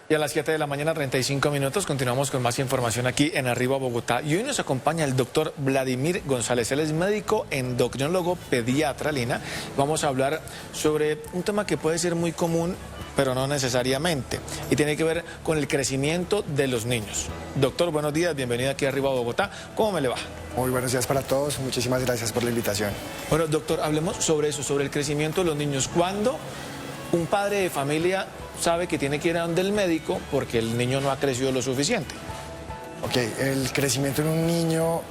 Y a las 7 de la mañana, 35 minutos, continuamos con más información aquí en Arriba Bogotá. Y hoy nos acompaña el doctor Vladimir González. Él es médico endocrinólogo pediatra, Lina. Vamos a hablar sobre un tema que puede ser muy común, pero no necesariamente. Y tiene que ver con el crecimiento de los niños. Doctor, buenos días, bienvenido aquí a Arriba Bogotá. ¿Cómo me le va? Muy buenos días para todos, muchísimas gracias por la invitación. Bueno, doctor, hablemos sobre eso, sobre el crecimiento de los niños. ¿Cuándo un padre de familia sabe que tiene que ir a donde el médico porque el niño no ha crecido lo suficiente? Ok, el crecimiento en un niño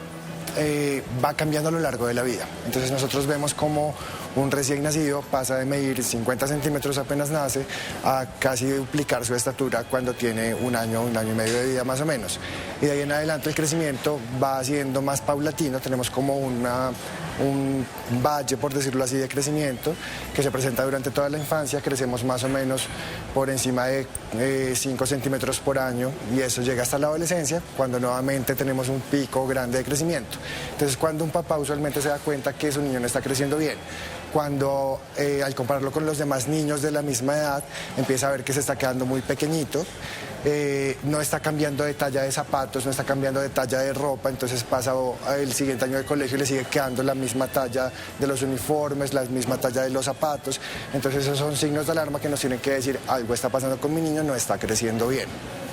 va cambiando a lo largo de la vida. Entonces nosotros vemos como un recién nacido pasa de medir 50 centímetros apenas nace a casi duplicar su estatura cuando tiene un año y medio de vida más o menos. Y de ahí en adelante el crecimiento va siendo más paulatino, tenemos como un valle, por decirlo así, de crecimiento que se presenta durante toda la infancia. Crecemos más o menos por encima de 5 centímetros por año y eso llega hasta la adolescencia, cuando nuevamente tenemos un pico grande de crecimiento. Entonces, cuando un papá usualmente se da cuenta que su niño no está creciendo bien, cuando al compararlo con los demás niños de la misma edad, empieza a ver que se está quedando muy pequeñito, no está cambiando de talla de zapatos, no está cambiando de talla de ropa, entonces pasa el siguiente año de colegio y le sigue quedando la misma talla de los uniformes, la misma talla de los zapatos. Entonces esos son signos de alarma que nos tienen que decir algo está pasando con mi niño, no está creciendo bien.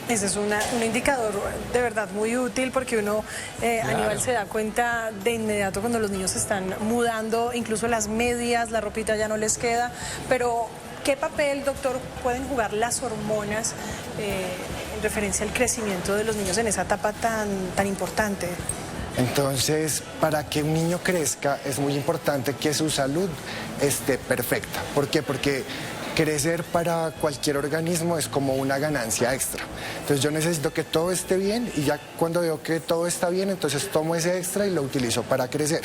Ese es un indicador de verdad muy útil porque uno, Aníbal, se da cuenta de inmediato cuando los niños se están mudando, incluso las medias, la ropita ya no les queda, pero ¿qué papel, doctor, pueden jugar las hormonas en referencia al crecimiento de los niños en esa etapa tan importante? Entonces, para que un niño crezca es muy importante que su salud esté perfecta. ¿Por qué? Porque crecer para cualquier organismo es como una ganancia extra. Entonces yo necesito que todo esté bien y ya cuando veo que todo está bien, entonces tomo ese extra y lo utilizo para crecer.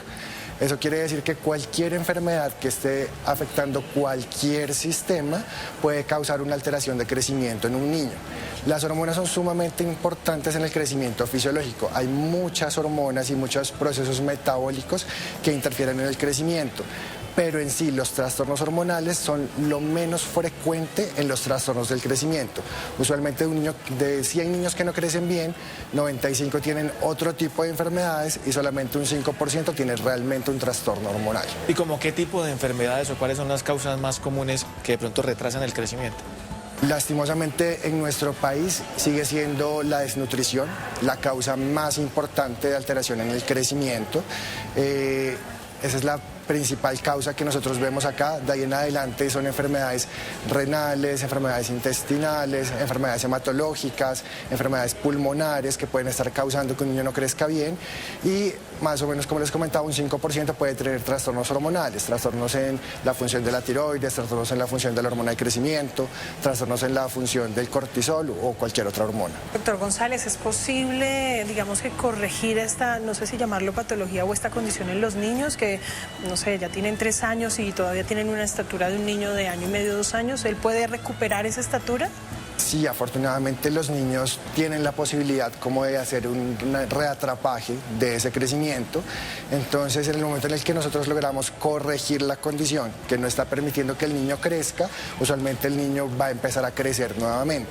Eso quiere decir que cualquier enfermedad que esté afectando cualquier sistema puede causar una alteración de crecimiento en un niño. Las hormonas son sumamente importantes en el crecimiento fisiológico. Hay muchas hormonas y muchos procesos metabólicos que interfieren en el crecimiento. Pero en sí los trastornos hormonales son lo menos frecuente en los trastornos del crecimiento. Usualmente de 100 niños que no crecen bien, 95 tienen otro tipo de enfermedades y solamente un 5% tiene realmente un trastorno hormonal. ¿Y como qué tipo de enfermedades o cuáles son las causas más comunes que de pronto retrasan el crecimiento? Lastimosamente en nuestro país sigue siendo la desnutrición la causa más importante de alteración en el crecimiento. Esa es la principal causa que nosotros vemos acá. De ahí en adelante son enfermedades renales, enfermedades intestinales, enfermedades hematológicas, enfermedades pulmonares que pueden estar causando que un niño no crezca bien y más o menos, como les comentaba, un 5% puede tener trastornos hormonales, trastornos en la función de la tiroides, trastornos en la función de la hormona de crecimiento, trastornos en la función del cortisol o cualquier otra hormona. Doctor González, ¿es posible, digamos, que corregir esta, no sé si llamarlo patología o esta condición en los niños que, no sé, ya tienen 3 años y todavía tienen una estatura de un niño de año y medio, 2 años? ¿Él puede recuperar esa estatura? Sí, afortunadamente los niños tienen la posibilidad como de hacer un reatrapaje de ese crecimiento. Entonces, en el momento en el que nosotros logramos corregir la condición que no está permitiendo que el niño crezca, usualmente el niño va a empezar a crecer nuevamente.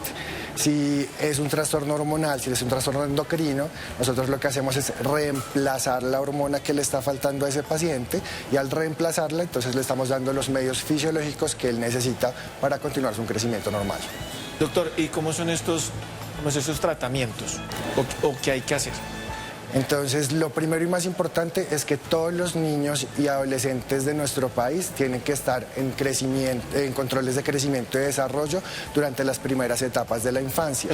Si es un trastorno hormonal, si es un trastorno endocrino, nosotros lo que hacemos es reemplazar la hormona que le está faltando a ese paciente y al reemplazarla, entonces le estamos dando los medios fisiológicos que él necesita para continuar su crecimiento normal. Doctor, ¿y cómo son estos tratamientos? ¿O qué hay que hacer? Entonces, lo primero y más importante es que todos los niños y adolescentes de nuestro país tienen que estar en controles de crecimiento y desarrollo durante las primeras etapas de la infancia.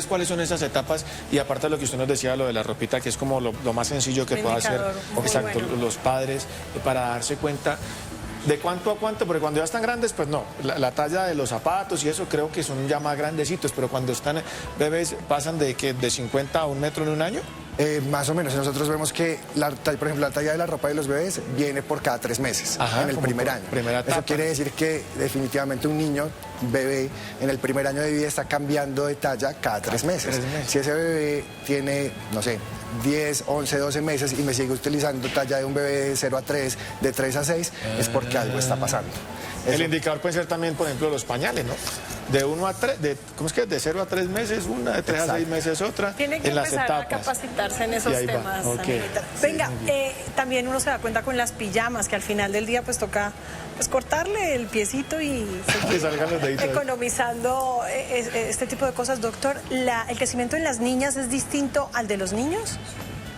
¿Cuáles son esas etapas? Y aparte de lo que usted nos decía, lo de la ropita, que es como lo más sencillo que puede hacer los padres para darse cuenta. ¿De cuánto a cuánto? Porque cuando ya están grandes, pues no. La talla de los zapatos y eso creo que son ya más grandecitos, pero cuando están bebés pasan de 50 a 1 metro en un año. Más o menos, nosotros vemos que, por ejemplo, la talla de la ropa de los bebés viene por cada 3 meses. Ajá, en el primer año. Eso quiere decir que definitivamente un niño, bebé, en el primer año de vida está cambiando de talla cada 3 meses. Si ese bebé tiene, no sé, 10, 11, 12 meses y me sigue utilizando talla de un bebé de 0 a 3, de 3 a 6, es porque algo está pasando. El indicador puede ser también, por ejemplo, los pañales, ¿no? de 1 a 3, ¿cómo es que? De 0 a 3 meses una, de 3 a 6 meses otra, Tiene que en las empezar a etapas. capacitarse en esos Y ahí va. temas. Ok. Angelita. Venga, también uno se da cuenta con las pijamas, que al final del día pues toca pues cortarle el piecito y Que salgan los deditos. economizando este tipo de cosas. Doctor, ¿el crecimiento en las niñas es distinto al de los niños?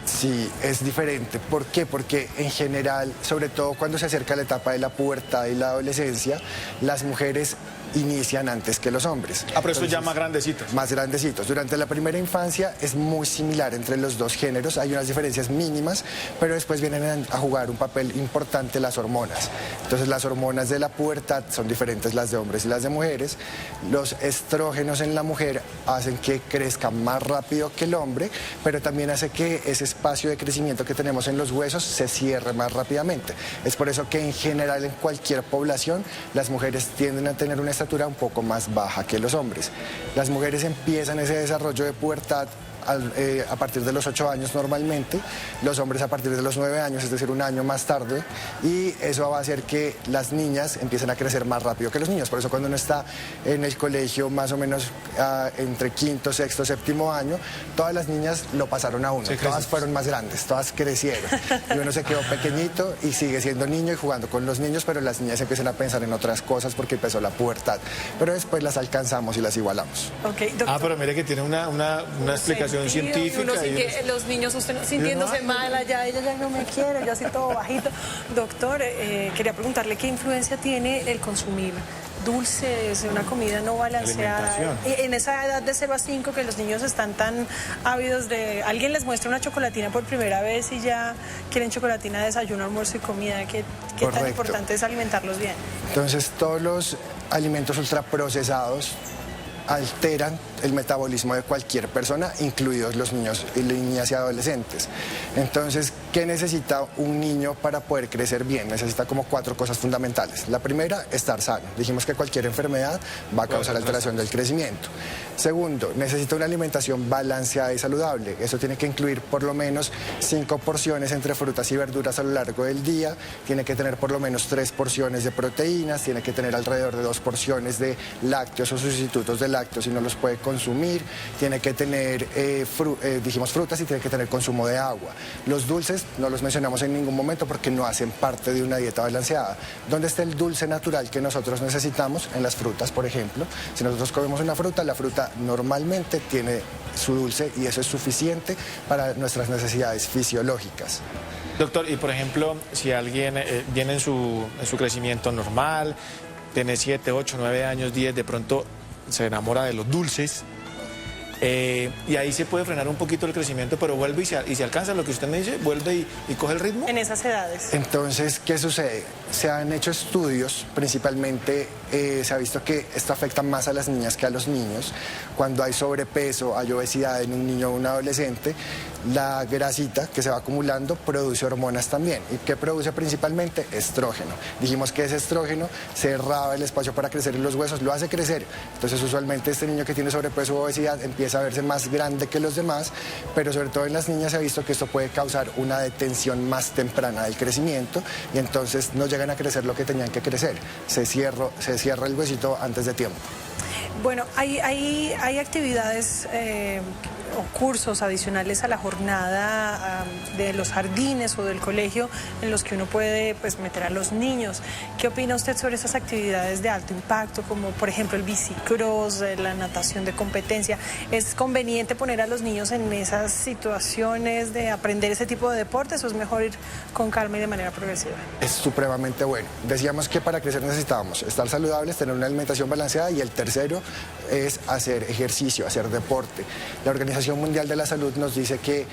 Sí, es diferente. ¿Por qué? Porque en general, sobre todo cuando se acerca la etapa de la pubertad y la adolescencia, las mujeres inician antes que los hombres. Ah, pero eso ya más grandecitos. Más grandecitos. Durante la primera infancia es muy similar entre los dos géneros, hay unas diferencias mínimas, pero después vienen a jugar un papel importante las hormonas. Entonces las hormonas de la pubertad son diferentes las de hombres y las de mujeres. Los estrógenos en la mujer hacen que crezca más rápido que el hombre, pero también hace que ese espacio de crecimiento que tenemos en los huesos se cierre más rápidamente. Es por eso que en general en cualquier población las mujeres tienden a tener una estatura un poco más baja que los hombres. Las mujeres empiezan ese desarrollo de pubertad a partir de los 8 años normalmente, los hombres a partir de los 9 años, es decir, un año más tarde, y eso va a hacer que las niñas empiecen a crecer más rápido que los niños. Por eso cuando uno está en el colegio más o menos entre quinto, sexto, séptimo año, todas las niñas lo pasaron a uno, Sí, todas fueron más grandes, todas crecieron, y uno se quedó pequeñito y sigue siendo niño y jugando con los niños, pero las niñas empiezan a pensar en otras cosas porque empezó la pubertad, pero después las alcanzamos y las igualamos. Ok, doctor. Ah, pero mire que tiene una explicación científica. Uno y los niños sintiéndose mal allá, ella ya no me quiere, yo así todo bajito. Doctor, quería preguntarle qué influencia tiene el consumir dulces, una comida no balanceada. Alimentación. En esa edad de 0 a 5 que los niños están tan ávidos de... Alguien les muestra una chocolatina por primera vez y ya quieren chocolatina, desayuno, almuerzo y comida. ¿Qué tan Correcto. importante es alimentarlos bien? Entonces todos los alimentos ultraprocesados alteran el metabolismo de cualquier persona, incluidos los niños y niñas y adolescentes. Entonces, ¿qué necesita un niño para poder crecer bien? Necesita como 4 cosas fundamentales. La primera, estar sano. Dijimos que cualquier enfermedad va a causar alteración del crecimiento. Segundo, necesita una alimentación balanceada y saludable. Eso tiene que incluir por lo menos 5 porciones entre frutas y verduras a lo largo del día. Tiene que tener por lo menos 3 porciones de proteínas. Tiene que tener alrededor de 2 porciones de lácteos o sustitutos de lácteos si no los puede consumir. Tiene que tener, dijimos frutas, y tiene que tener consumo de agua. Los dulces no los mencionamos en ningún momento porque no hacen parte de una dieta balanceada. ¿Dónde está el dulce natural que nosotros necesitamos? En las frutas, por ejemplo. Si nosotros comemos una fruta, la fruta normalmente tiene su dulce y eso es suficiente para nuestras necesidades fisiológicas. Doctor, y por ejemplo, si alguien viene en su crecimiento normal, tiene 7, 8, 9 años, 10, de pronto se enamora de los dulces, y ahí se puede frenar un poquito el crecimiento, pero vuelve y se alcanza lo que usted me dice, vuelve y coge el ritmo. En esas edades. Entonces, ¿qué sucede? Se han hecho estudios, principalmente se ha visto que esto afecta más a las niñas que a los niños. Cuando hay sobrepeso, hay obesidad en un niño o un adolescente, la grasita que se va acumulando produce hormonas también. ¿Y qué produce principalmente? Estrógeno. Dijimos que ese estrógeno cerraba el espacio para crecer en los huesos, lo hace crecer. Entonces, usualmente este niño que tiene sobrepeso o obesidad empieza a verse más grande que los demás, pero sobre todo en las niñas se ha visto que esto puede causar una detención más temprana del crecimiento y entonces no llegan a crecer lo que tenían que crecer. Se cierra el huesito antes de tiempo. Bueno, hay actividades o cursos adicionales a la jornada de los jardines o del colegio en los que uno puede pues, meter a los niños. ¿Qué opina usted sobre esas actividades de alto impacto, como por ejemplo el bicicross, la natación de competencia? ¿Es conveniente poner a los niños en esas situaciones de aprender ese tipo de deportes o es mejor ir con calma y de manera progresiva? Es supremamente bueno. Decíamos que para crecer necesitábamos estar saludables, tener una alimentación balanceada y el tercero es hacer ejercicio, hacer deporte. La Organización Mundial de la Salud nos dice que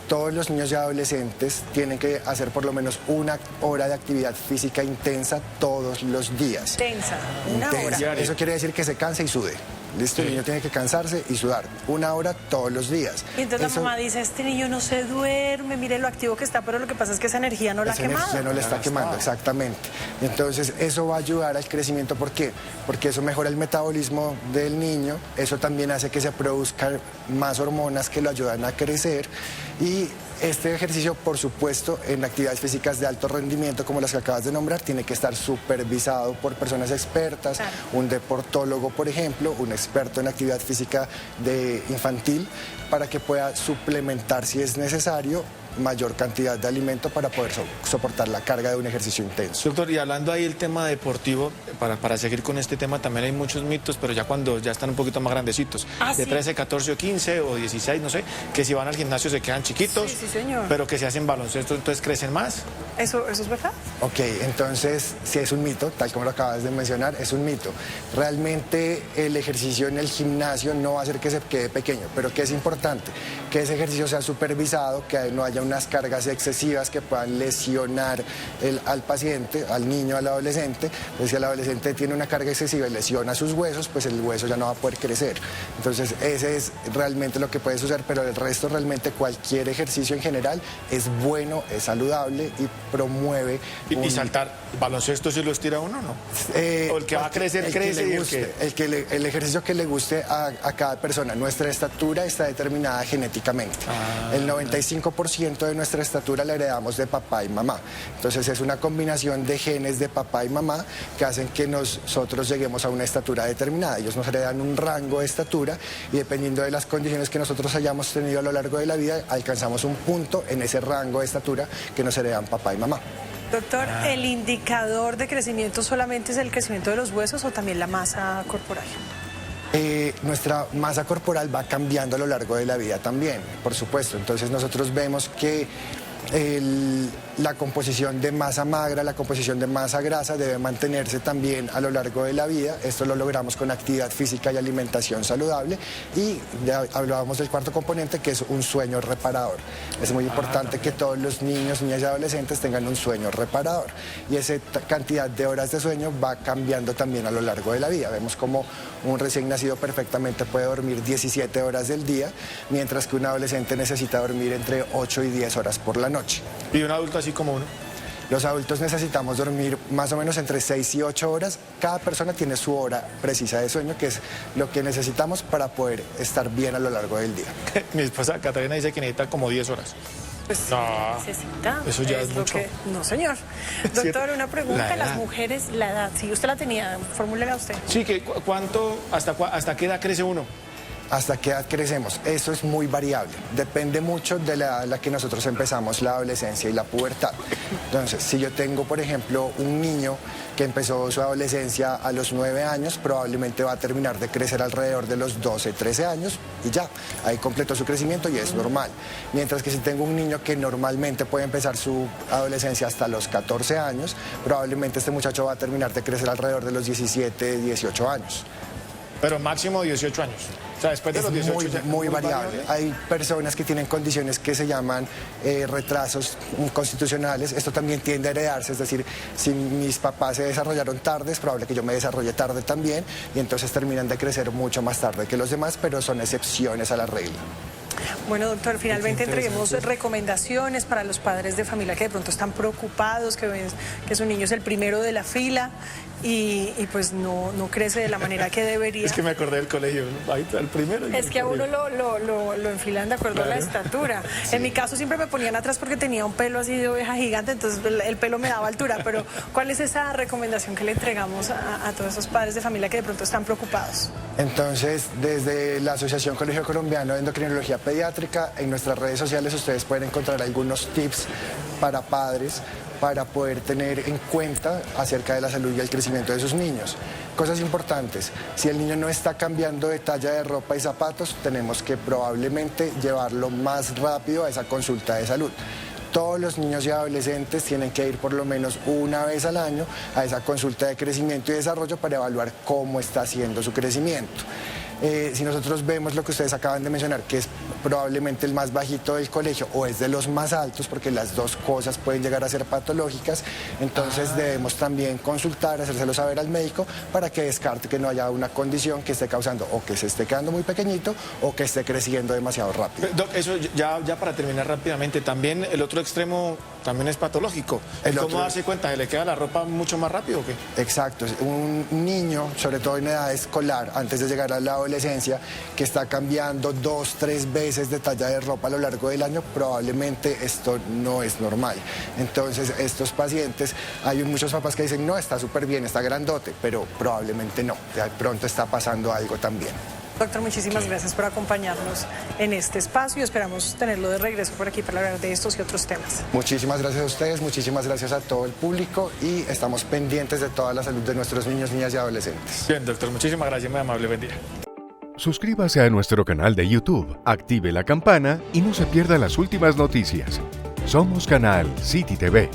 todos los niños y adolescentes tienen que hacer por lo menos 1 hora de actividad física intensa todos los días. Intensa, una hora. Eso quiere decir que se canse y sude. ¿Listo? El niño tiene que cansarse y sudar 1 hora todos los días. Y entonces la mamá dice, este niño no se duerme, mire lo activo que está, pero lo que pasa es que esa energía no la ha quemado. Esa energía no le está quemando, exactamente. Entonces eso va a ayudar al crecimiento. ¿Por qué? Porque eso mejora el metabolismo del niño, eso también hace que se produzcan más hormonas que lo ayudan a crecer y este ejercicio, por supuesto, en actividades físicas de alto rendimiento, como las que acabas de nombrar, tiene que estar supervisado por personas expertas, Claro. un deportólogo, por ejemplo, un experto en actividad física infantil, para que pueda suplementar, si es necesario, mayor cantidad de alimento para poder soportar la carga de un ejercicio intenso. Doctor, y hablando ahí del tema deportivo, para seguir con este tema también hay muchos mitos, pero ya cuando ya están un poquito más grandecitos, de Sí. 13, 14 o 15 o 16, no sé, que si van al gimnasio se quedan chiquitos, Sí, sí, señor. pero que si hacen baloncesto entonces crecen más. ¿Eso es verdad? Ok, entonces, si es un mito, tal como lo acabas de mencionar, es un mito. Realmente el ejercicio en el gimnasio no va a hacer que se quede pequeño, pero que es importante que ese ejercicio sea supervisado, que no haya unas cargas excesivas que puedan lesionar al paciente, al niño, al adolescente. Pues si el adolescente tiene una carga excesiva y lesiona sus huesos, pues el hueso ya no va a poder crecer. Entonces, ese es realmente lo que puede suceder, pero el resto realmente cualquier ejercicio en general es bueno, es saludable y promueve... Y saltar, baloncesto si lo estira uno, ¿no? O el que va a crecer, el que crece le y guste, el ejercicio que le guste a cada persona. Nuestra estatura está determinada genéticamente. El 95% de nuestra estatura la heredamos de papá y mamá. Entonces es una combinación de genes de papá y mamá que hacen que nosotros lleguemos a una estatura determinada. Ellos nos heredan un rango de estatura y dependiendo de las condiciones que nosotros hayamos tenido a lo largo de la vida, alcanzamos un punto en ese rango de estatura que nos heredan papá y mamá. Doctor, ¿el indicador de crecimiento solamente es el crecimiento de los huesos o también la masa corporal? Nuestra masa corporal va cambiando a lo largo de la vida también, por supuesto. Entonces nosotros vemos que la composición de masa magra, la composición de masa grasa debe mantenerse también a lo largo de la vida. Esto lo logramos con actividad física y alimentación saludable. Y ya hablábamos del cuarto componente, que es un sueño reparador. Es muy importante que todos los niños, niñas y adolescentes tengan un sueño reparador. Y esa cantidad de horas de sueño va cambiando también a lo largo de la vida. Vemos como un recién nacido perfectamente puede dormir 17 horas del día, mientras que un adolescente necesita dormir entre 8 y 10 horas por la noche. Y un adulto así como uno. Los adultos necesitamos dormir más o menos entre 6 y 8 horas. Cada persona tiene su hora precisa de sueño, que es lo que necesitamos para poder estar bien a lo largo del día. Mi esposa Catalina dice que necesita como 10 horas. Pues No, necesita. eso ya es lo mucho. No, señor. ¿Cierto? Doctor, una pregunta. La edad. Las mujeres, la edad. Si usted la tenía, formúlela usted. Sí, que ¿cuánto, hasta qué edad crece uno? ¿Hasta qué edad crecemos? Eso es muy variable. Depende mucho de la edad en la que nosotros empezamos la adolescencia y la pubertad. Entonces, si yo tengo, por ejemplo, un niño que empezó su adolescencia a los 9 años, probablemente va a terminar de crecer alrededor de los 12, 13 años y ya, ahí completó su crecimiento y es normal. Mientras que si tengo un niño que normalmente puede empezar su adolescencia hasta los 14 años, probablemente este muchacho va a terminar de crecer alrededor de los 17, 18 años. Pero máximo 18 años. O sea, después de Es los 18 muy, ya- muy variable. Hay personas que tienen condiciones que se llaman retrasos constitucionales. Esto también tiende a heredarse, es decir, si mis papás se desarrollaron tarde, es probable que yo me desarrolle tarde también y entonces terminan de crecer mucho más tarde que los demás, pero son excepciones a la regla. Bueno, doctor, finalmente entreguemos recomendaciones para los padres de familia que de pronto están preocupados, que ven que su niño es el primero de la fila y pues no crece de la manera que debería. Es que me acordé del colegio, ¿no? Ahí está el primero. y Es el que a uno colegio. lo enfilan de acuerdo a la estatura. En mi caso siempre me ponían atrás porque tenía un pelo así de oveja gigante, entonces el pelo me daba altura. Pero ¿cuál es esa recomendación que le entregamos a todos esos padres de familia que de pronto están preocupados? Entonces, desde la Asociación Colegio Colombiano de Endocrinología Pediátrica, en nuestras redes sociales ustedes pueden encontrar algunos tips para padres para poder tener en cuenta acerca de la salud y el crecimiento de sus niños. Cosas importantes, si el niño no está cambiando de talla de ropa y zapatos, tenemos que probablemente llevarlo más rápido a esa consulta de salud. Todos los niños y adolescentes tienen que ir por lo menos una vez al año a esa consulta de crecimiento y desarrollo para evaluar cómo está haciendo su crecimiento. Si nosotros vemos lo que ustedes acaban de mencionar, que es probablemente el más bajito del colegio o es de los más altos, porque las dos cosas pueden llegar a ser patológicas, entonces debemos también consultar, hacérselo saber al médico para que descarte que no haya una condición que esté causando o que se esté quedando muy pequeñito o que esté creciendo demasiado rápido. Doc, eso ya para terminar rápidamente, también el otro extremo también es patológico. El ¿Cómo otro- darse cuenta? ¿Se le queda la ropa mucho más rápido o qué? Exacto, un niño, sobre todo en edad escolar, antes de llegar a la adolescencia, que está cambiando 2, 3 veces de talla de ropa a lo largo del año, probablemente esto no es normal. Entonces, estos pacientes, hay muchos papás que dicen, no, está súper bien, está grandote, pero probablemente no, de pronto está pasando algo también. Doctor, muchísimas gracias por acompañarnos en este espacio. Esperamos tenerlo de regreso por aquí para hablar de estos y otros temas. Muchísimas gracias a ustedes, muchísimas gracias a todo el público y estamos pendientes de toda la salud de nuestros niños, niñas y adolescentes. Bien, doctor, muchísimas gracias, muy amable, buen día. Suscríbase a nuestro canal de YouTube, active la campana y no se pierda las últimas noticias. Somos Canal City TV.